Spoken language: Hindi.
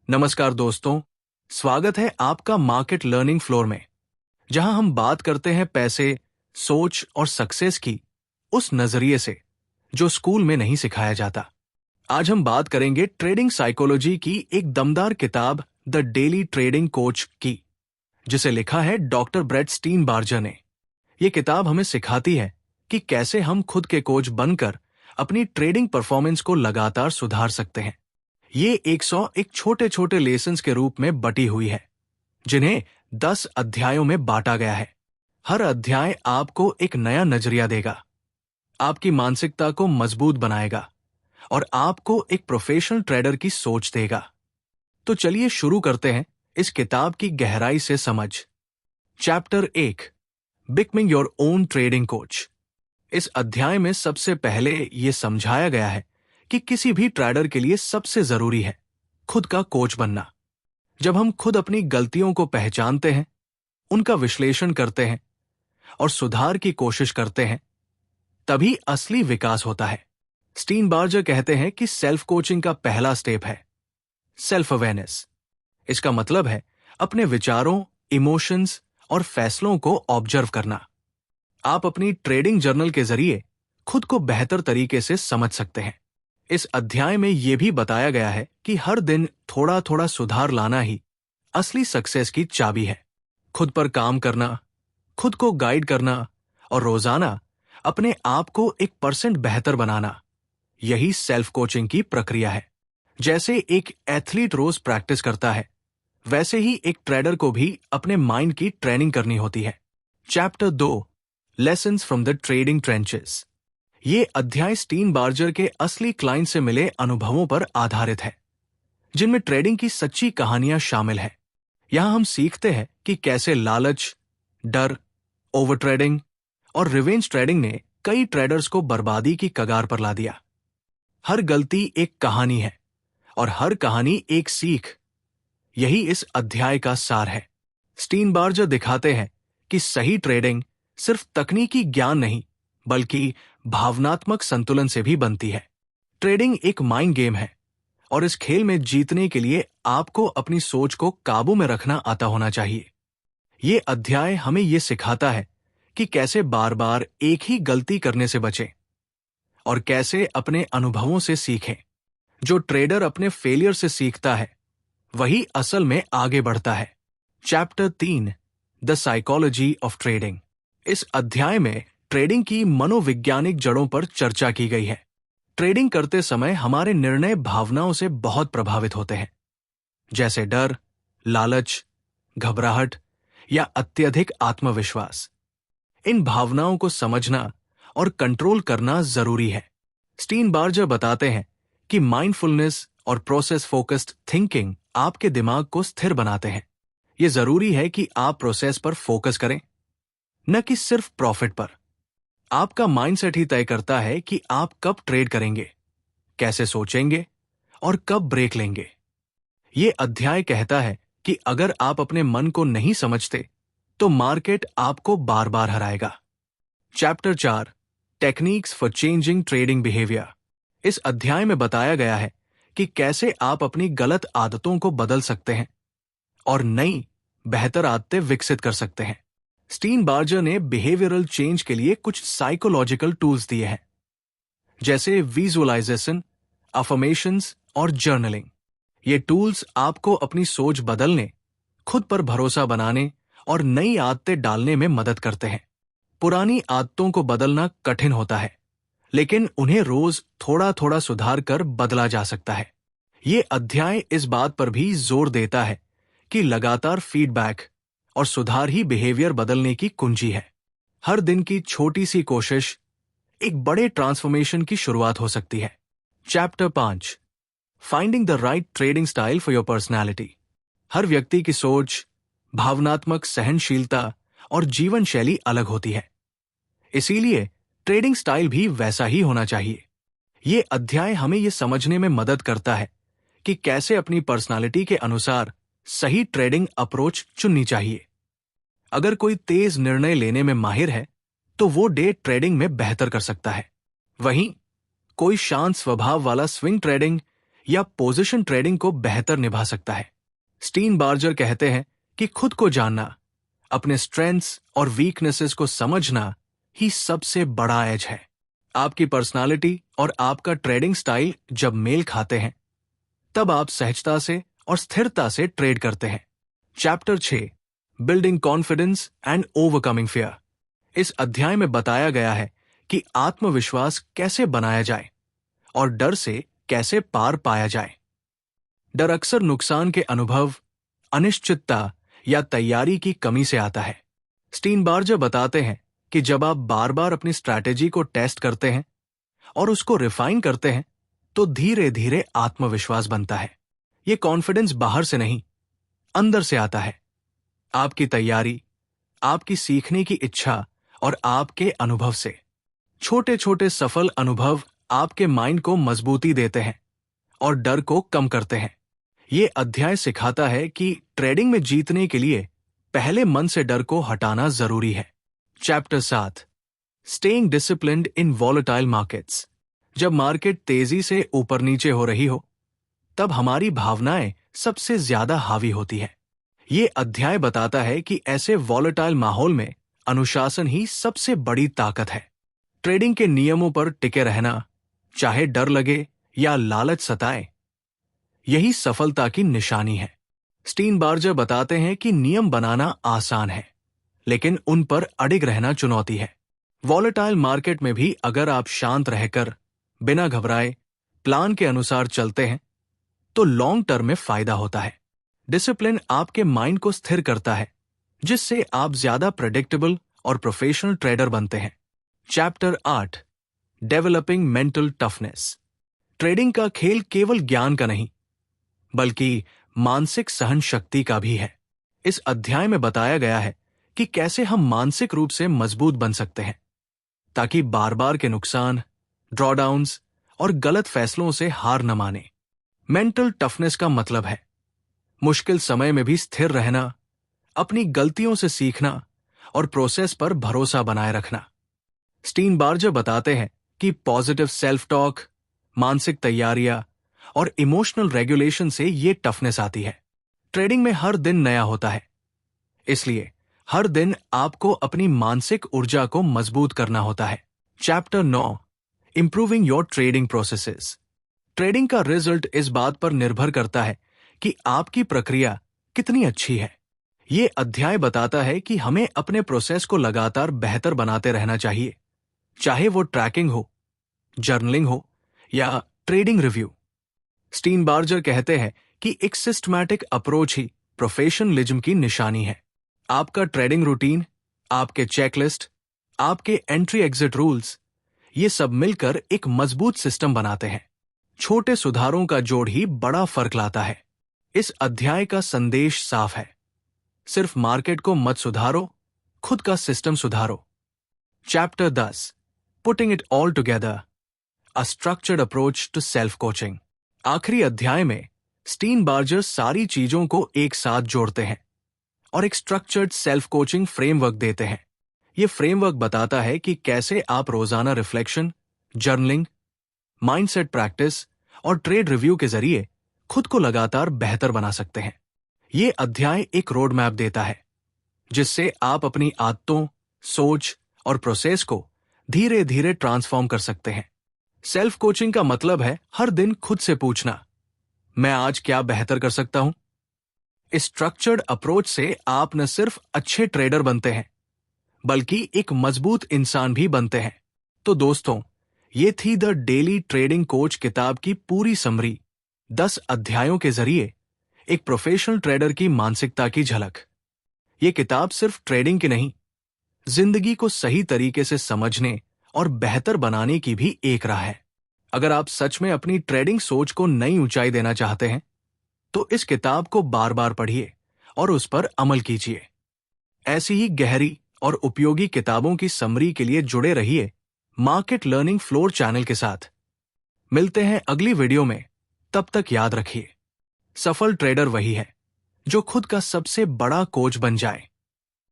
नमस्कार दोस्तों, स्वागत है आपका मार्केट लर्निंग फ्लोर में, जहां हम बात करते हैं पैसे, सोच और सक्सेस की उस नजरिए से जो स्कूल में नहीं सिखाया जाता। आज हम बात करेंगे ट्रेडिंग साइकोलॉजी की एक दमदार किताब द डेली ट्रेडिंग कोच की, जिसे लिखा है डॉक्टर ब्रेट स्टीनबार्जर ने। ये किताब हमें सिखाती है कि कैसे हम खुद के कोच बनकर अपनी ट्रेडिंग परफॉर्मेंस को लगातार सुधार सकते हैं। ये 101 छोटे छोटे लेसन्स के रूप में बटी हुई है, जिन्हें 10 अध्यायों में बांटा गया है। हर अध्याय आपको एक नया नजरिया देगा, आपकी मानसिकता को मजबूत बनाएगा और आपको एक प्रोफेशनल ट्रेडर की सोच देगा। तो चलिए शुरू करते हैं इस किताब की गहराई से समझ। Chapter 1, becoming your own trading coach. इस अध्याय में सबसे पहले यह समझाया गया है कि किसी भी ट्रेडर के लिए सबसे जरूरी है खुद का कोच बनना। जब हम खुद अपनी गलतियों को पहचानते हैं, उनका विश्लेषण करते हैं और सुधार की कोशिश करते हैं, तभी असली विकास होता है। स्टीनबार्जर कहते हैं कि सेल्फ कोचिंग का पहला स्टेप है सेल्फ अवेयरनेस। इसका मतलब है अपने विचारों, इमोशंस और फैसलों को ऑब्जर्व करना। आप अपनी ट्रेडिंग जर्नल के जरिए खुद को बेहतर तरीके से समझ सकते हैं। इस अध्याय में यह भी बताया गया है कि हर दिन थोड़ा थोड़ा सुधार लाना ही असली सक्सेस की चाबी है। खुद पर काम करना, खुद को गाइड करना और रोजाना अपने आप को 1% बेहतर बनाना, यही सेल्फ कोचिंग की प्रक्रिया है। जैसे एक एथलीट रोज प्रैक्टिस करता है, वैसे ही एक ट्रेडर को भी अपने माइंड की ट्रेनिंग करनी होती है। Chapter 2, lessons from the trading trenches. ये अध्याय स्टीनबार्जर के असली क्लाइंट से मिले अनुभवों पर आधारित है, जिनमें ट्रेडिंग की सच्ची कहानियां शामिल हैं। यहां हम सीखते हैं कि कैसे लालच, डर, ओवर ट्रेडिंग और रिवेंज ट्रेडिंग ने कई ट्रेडर्स को बर्बादी की कगार पर ला दिया। हर गलती एक कहानी है और हर कहानी एक सीख। यही इस अध्याय का सार है। स्टीनबार्जर दिखाते हैं कि सही ट्रेडिंग सिर्फ तकनीकी ज्ञान नहीं, बल्कि भावनात्मक संतुलन से भी बनती है। ट्रेडिंग एक माइंड गेम है और इस खेल में जीतने के लिए आपको अपनी सोच को काबू में रखना आता होना चाहिए। ये अध्याय हमें ये सिखाता है कि कैसे बार बार एक ही गलती करने से बचें और कैसे अपने अनुभवों से सीखें। जो ट्रेडर अपने फेलियर से सीखता है, वही असल में आगे बढ़ता है। Chapter 3, the psychology of trading. इस अध्याय में ट्रेडिंग की मनोवैज्ञानिक जड़ों पर चर्चा की गई है। ट्रेडिंग करते समय हमारे निर्णय भावनाओं से बहुत प्रभावित होते हैं, जैसे डर, लालच, घबराहट या अत्यधिक आत्मविश्वास। इन भावनाओं को समझना और कंट्रोल करना जरूरी है। स्टीनबार्जर बताते हैं कि माइंडफुलनेस और प्रोसेस फोकस्ड थिंकिंग आपके दिमाग को स्थिर बनाते हैं। यह जरूरी है कि आप प्रोसेस पर फोकस करें, न कि सिर्फ प्रॉफिट पर। आपका माइंडसेट ही तय करता है कि आप कब ट्रेड करेंगे, कैसे सोचेंगे और कब ब्रेक लेंगे। यह अध्याय कहता है कि अगर आप अपने मन को नहीं समझते, तो मार्केट आपको बार बार हराएगा। Chapter 4, techniques for changing trading behaviour. इस अध्याय में बताया गया है कि कैसे आप अपनी गलत आदतों को बदल सकते हैं और नई, बेहतर आदतें विकसित कर सकते हैं। स्टीनबार्जर ने बिहेवियरल चेंज के लिए कुछ साइकोलॉजिकल टूल्स दिए हैं, जैसे विजुअलाइजेशन, अफर्मेशंस और जर्नलिंग। ये टूल्स आपको अपनी सोच बदलने, खुद पर भरोसा बनाने और नई आदतें डालने में मदद करते हैं। पुरानी आदतों को बदलना कठिन होता है, लेकिन उन्हें रोज थोड़ा थोड़ा सुधार कर बदला जा सकता है। ये अध्याय इस बात पर भी जोर देता है कि लगातार फीडबैक और सुधार ही बिहेवियर बदलने की कुंजी है। हर दिन की छोटी सी कोशिश एक बड़े ट्रांसफॉर्मेशन की शुरुआत हो सकती है। Chapter 5, finding the right trading style for your personality. हर व्यक्ति की सोच, भावनात्मक सहनशीलता और जीवन शैली अलग होती है, इसीलिए ट्रेडिंग स्टाइल भी वैसा ही होना चाहिए। ये अध्याय हमें यह समझने में मदद करता है कि कैसे अपनी पर्सनालिटी के अनुसार सही ट्रेडिंग अप्रोच चुननी चाहिए। अगर कोई तेज निर्णय लेने में माहिर है, तो वो डे ट्रेडिंग में बेहतर कर सकता है। वहीं कोई शांत स्वभाव वाला स्विंग ट्रेडिंग या पोजीशन ट्रेडिंग को बेहतर निभा सकता है। स्टीन बार्जर कहते हैं कि खुद को जानना, अपने स्ट्रेंथ्स और वीकनेसेस को समझना ही सबसे बड़ा एज है। आपकी पर्सनालिटी और आपका ट्रेडिंग स्टाइल जब मेल खाते हैं, तब आप सहजता से और स्थिरता से ट्रेड करते हैं। Chapter 6, building confidence and overcoming fear. इस अध्याय में बताया गया है कि आत्मविश्वास कैसे बनाया जाए और डर से कैसे पार पाया जाए। डर अक्सर नुकसान के अनुभव, अनिश्चितता या तैयारी की कमी से आता है। स्टीन बार्जर बताते हैं कि जब आप बार बार अपनी स्ट्रैटेजी को टेस्ट करते हैं और उसको रिफाइन करते हैं, तो धीरे धीरे आत्मविश्वास बनता है। ये कॉन्फिडेंस बाहर से नहीं, अंदर से आता है। आपकी तैयारी, आपकी सीखने की इच्छा और आपके अनुभव से। छोटे छोटे सफल अनुभव आपके माइंड को मजबूती देते हैं और डर को कम करते हैं। ये अध्याय सिखाता है कि ट्रेडिंग में जीतने के लिए पहले मन से डर को हटाना जरूरी है। चैप्टर 7, स्टेइंग डिसिप्लिन्ड इन वॉलेटाइल मार्केट्स। जब मार्केट तेजी से ऊपर नीचे हो रही हो, तब हमारी भावनाएं सबसे ज्यादा हावी होती है। ये अध्याय बताता है कि ऐसे वॉलेटाइल माहौल में अनुशासन ही सबसे बड़ी ताकत है। ट्रेडिंग के नियमों पर टिके रहना, चाहे डर लगे या लालच सताए, यही सफलता की निशानी है। स्टीन बार्जर बताते हैं कि नियम बनाना आसान है, लेकिन उन पर अडिग रहना चुनौती है। वॉलेटाइल मार्केट में भी अगर आप शांत रहकर, बिना घबराए, प्लान के अनुसार चलते हैं, तो लॉन्ग टर्म में फायदा होता है। डिसिप्लिन आपके माइंड को स्थिर करता है, जिससे आप ज्यादा प्रेडिक्टेबल और प्रोफेशनल ट्रेडर बनते हैं। Chapter 8, developing mental toughness. Trading का खेल केवल ज्ञान का नहीं, बल्कि मानसिक सहन शक्ति का भी है। इस अध्याय में बताया गया है कि कैसे हम मानसिक रूप से मजबूत बन सकते हैं, ताकि बार बार के नुकसान, ड्रॉडाउन्स और गलत फैसलों से हार न माने। मेंटल टफनेस का मतलब है मुश्किल समय में भी स्थिर रहना, अपनी गलतियों से सीखना और प्रोसेस पर भरोसा बनाए रखना। स्टीन बार्जर बताते हैं कि पॉजिटिव सेल्फ टॉक, मानसिक तैयारियां और इमोशनल रेगुलेशन से ये टफनेस आती है। ट्रेडिंग में हर दिन नया होता है, इसलिए हर दिन आपको अपनी मानसिक ऊर्जा को मजबूत करना होता है। Chapter 9, improving your trading processes. Trading का रिजल्ट इस बात पर निर्भर करता है कि आपकी प्रक्रिया कितनी अच्छी है। ये अध्याय बताता है कि हमें अपने प्रोसेस को लगातार बेहतर बनाते रहना चाहिए, चाहे वो ट्रैकिंग हो, जर्नलिंग हो या ट्रेडिंग रिव्यू। स्टीन बार्जर कहते हैं कि एक सिस्टमैटिक अप्रोच ही प्रोफेशनलिज्म की निशानी है। आपका ट्रेडिंग रूटीन, आपके चेकलिस्ट, आपके एंट्री एग्जिट रूल्स, ये सब मिलकर एक मजबूत सिस्टम बनाते हैं। छोटे सुधारों का जोड़ ही बड़ा फर्क लाता है। इस अध्याय का संदेश साफ है, सिर्फ मार्केट को मत सुधारो, खुद का सिस्टम सुधारो। Chapter 10, putting it all together, a structured approach to self coaching. आखिरी अध्याय में स्टीन बार्जर सारी चीजों को एक साथ जोड़ते हैं और एक स्ट्रक्चर्ड सेल्फ कोचिंग फ्रेमवर्क देते हैं। ये फ्रेमवर्क बताता है कि कैसे आप रोजाना रिफ्लेक्शन, जर्नलिंग, माइंडसेट प्रैक्टिस और ट्रेड रिव्यू के जरिए खुद को लगातार बेहतर बना सकते हैं। ये अध्याय एक रोड मैप देता है, जिससे आप अपनी आदतों, सोच और प्रोसेस को धीरे धीरे ट्रांसफॉर्म कर सकते हैं। सेल्फ कोचिंग का मतलब है हर दिन खुद से पूछना, मैं आज क्या बेहतर कर सकता हूं। इस स्ट्रक्चर्ड अप्रोच से आप न सिर्फ अच्छे ट्रेडर बनते हैं, बल्कि एक मजबूत इंसान भी बनते हैं। तो दोस्तों, ये थी द डेली ट्रेडिंग कोच किताब की पूरी समरी। 10 अध्यायों के जरिए एक प्रोफेशनल ट्रेडर की मानसिकता की झलक। ये किताब सिर्फ ट्रेडिंग की नहीं, जिंदगी को सही तरीके से समझने और बेहतर बनाने की भी एक राह है। अगर आप सच में अपनी ट्रेडिंग सोच को नई ऊंचाई देना चाहते हैं, तो इस किताब को बार बार पढ़िए और उस पर अमल कीजिए। ऐसी ही गहरी और उपयोगी किताबों की समरी के लिए जुड़े रहिए मार्केट लर्निंग फ्लोर चैनल के साथ। मिलते हैं अगली वीडियो में। तब तक याद रखिए, सफल ट्रेडर वही है जो खुद का सबसे बड़ा कोच बन जाए।